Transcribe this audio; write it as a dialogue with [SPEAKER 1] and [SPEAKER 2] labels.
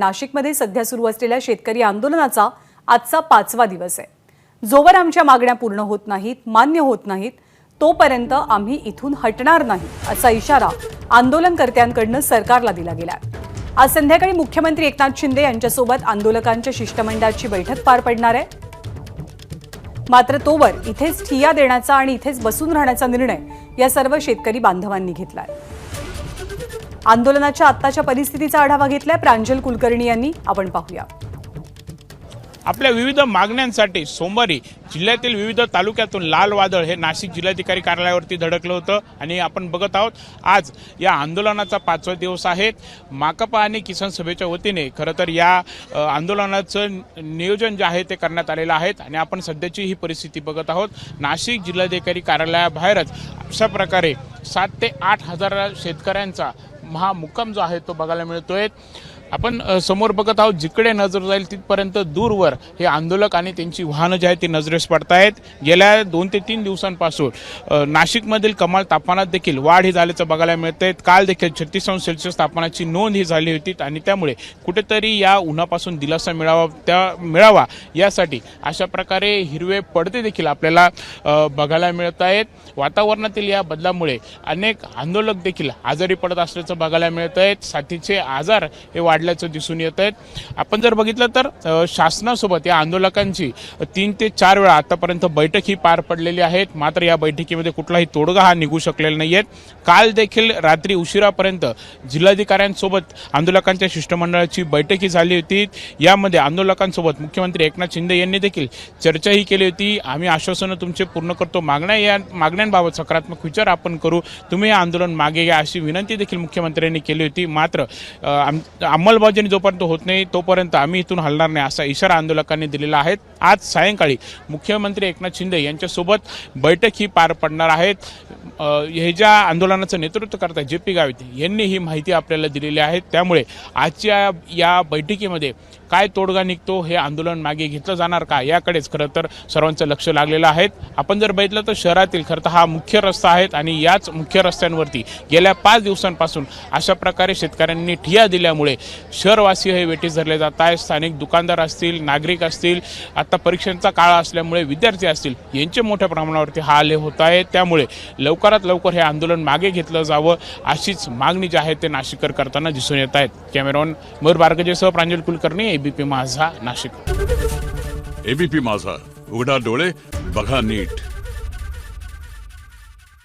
[SPEAKER 1] नाशिकमध्ये सध्या सुरू असलेल्या शेतकरी आंदोलनाचा आजचा 5वा दिवस आहे। जोवर आमच्या मागण्या पूर्ण होत नाहीत, मान्य होत नाहीत, तोपर्यंत आम्ही इथून हटणार नाही असा इशारा आंदोलनकर्त्यांकडून सरकारला दिला गेलाय। आज संध्याकाळी मुख्यमंत्री एकनाथ शिंदे यांच्यासोबत आंदोलकांच्या शिष्टमंडळाची बैठक पार पडणार आहे। मात्र तोवर इथेच ठिय्या देण्याचा आणि इथेच बसून राहण्याचा निर्णय या सर्व शेतकरी बांधवांनी घेतलाय। आंदोलनाच्या आत्ताच्या परिस्थितीचा आढावा घेतलाय प्रांजल कुलकर्णी यांनी, आपण पाहूया।
[SPEAKER 2] आपल्या विविध मागण्यांसाठी सोमवारी जिल्ह्यातील विविध तालुक्यातून लाल वादळ हे नाशिक जिल्हाधिकारी कार्यालयावरती धडकलं होतं आणि आपण बघत आहोत आज या आंदोलनाचा 5वा दिवस आहे। माकपा आणि किसान सभेच्या वतीने खरं तर या आंदोलनाचं नियोजन जे आहे ते करण्यात आलेलं आहे आणि आपण सध्याची ही परिस्थिती बघत आहोत। नाशिक जिल्हाधिकारी कार्यालयाबाहेरच अशा प्रकारे 7 ते 8 हजार शेतकऱ्यांचा महामुक्काम जो आहे तो बघायला मिळतोय। आपण समोर बघत आहोत, जिकडे नजर जाईल तिथपर्यंत दूरवर हे आंदोलक आणि त्यांची वाहनं जी आहेत ती नजरेस पडतायत। गेल्या 2 ते 3 दिवसांपासून नाशिकमधील कमाल तापमानात देखील वाढ ही झाल्याचं बघायला मिळतंय। काल देखील 36 अंश सेल्सिअस तापमानाची नोंद ही झाली होती आणि त्यामुळे कुठेतरी या उन्हापासून दिलासा मिळावा यासाठी अशा प्रकारे हिरवे पडदे देखील आपल्याला बघायला मिळत आहेत। वातावरणातील या बदलामुळे अनेक आंदोलक देखील आजारी पडत असल्याचं बघायला मिळत आहेत। साथीचे आजार हे वाढल्याचं दिसून येत आहेत। आपण जर बघितलं तर शासनासोबत या आंदोलकांची 3 ते 4 वेळा आतापर्यंत बैठक ही पार पडलेली आहे। मात्र या बैठकीमध्ये कुठलाही तोडगा हा निघू शकलेला नाहीये। काल देखील रात्री उशिरापर्यंत जिल्हाधिकाऱ्यांसोबत आंदोलकांच्या शिष्टमंडळाची बैठक ही झाली होती। यामध्ये आंदोलकांसोबत मुख्यमंत्री एकनाथ शिंदे यांनी देखील चर्चाही केली होती। आम्ही आश्वासनं तुमचे पूर्ण करतो, मागण्यांबाबत सकारात्मक विचार आपण करू, तुम्ही हे आंदोलन मागे घ्या अशी विनंती देखील मुख्यमंत्र्यांनी केली होती। मात्र अंमलबजावणी जोपर्यंत होत नाही तोपर्यंत आम्ही इथून हलणार नाही असा इशारा आंदोलकांनी दिलेला आहे। आज सायंकाळी मुख्यमंत्री एकनाथ शिंदे यांच्यासोबत बैठक ही पार पडणार आहे। हे ज्या आंदोलनाचं नेतृत्व करतात JP गावित यांनी ही माहिती आपल्याला दिलेली आहे। त्यामुळे आजच्या या बैठकीमध्ये काय तोडगा निघतो, हे आंदोलन मागे घेतलं जाणार का, याकडेच खरं तर सर्वांचं लक्ष लागलेलं आहे। आपण जर बघितलं तर शहरातील खरं तर हा मुख्य रस्ता आहे आणि याच मुख्य रस्त्यांवरती गेल्या 5 दिवसांपासून अशा प्रकारे शेतकऱ्यांनी ठिय्या दिल्यामुळे शहरवासी हे वेठीस धरले जात आहेत। स्थानिक दुकानदार असतील, नागरिक असतील, आता परीक्षांचा काळ असल्यामुळे विद्यार्थी असतील, यांचे मोठ्या प्रमाणावरती हाल होत आहेत। त्यामुळे लवकरात लवकर हे आंदोलन मागे घेतलं जावं अशीच मागणी जी आहे ते नाशिककर करताना दिसून येत आहेत। कॅमेरामॅन मयूर बारगजेसह प्रांजल कुलकर्णी, ABP माझा, नाशिक।
[SPEAKER 3] ABP माझा, उघडा डोळे बघा नीट।